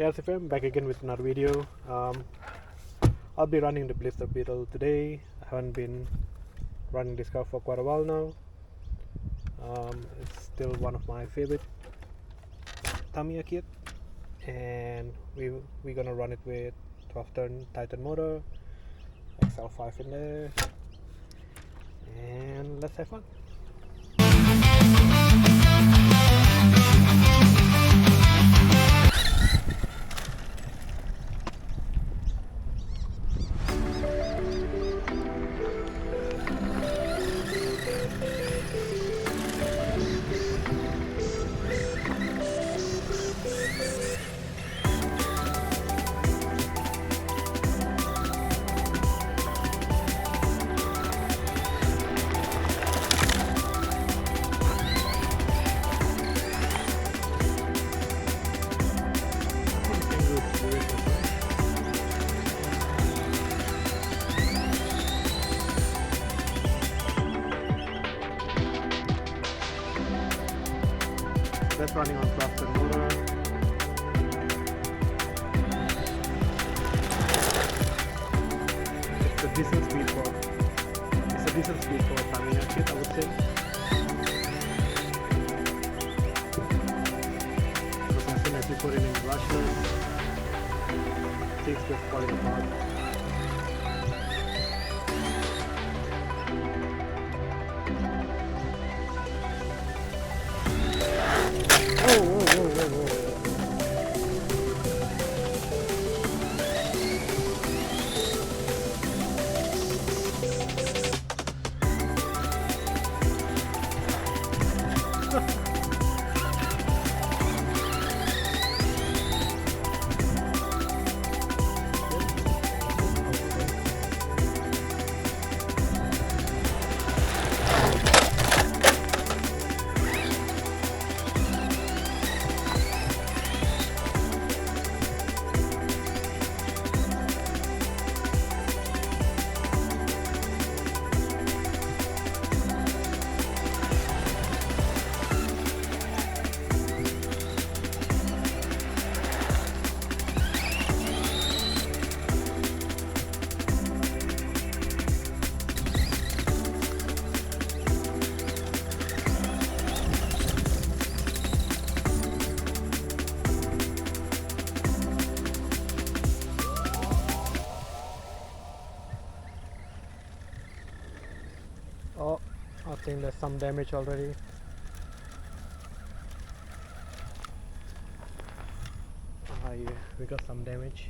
Yes, if I'm back again with another video. I'll be running the Blitzer Beetle today. I haven't been running this car for quite a while now. It's still one of my favorite Tamiya kit, and we're gonna run it with 12-turn Titan motor, XL5 in there, and let's have fun. That's running on 12-turn motor. It's a decent speed for a Tamiya kit, I would say. Because as soon as you put it in brushless, things just falling apart. Oh, I think there's some damage already. Ah, yeah, we got some damage.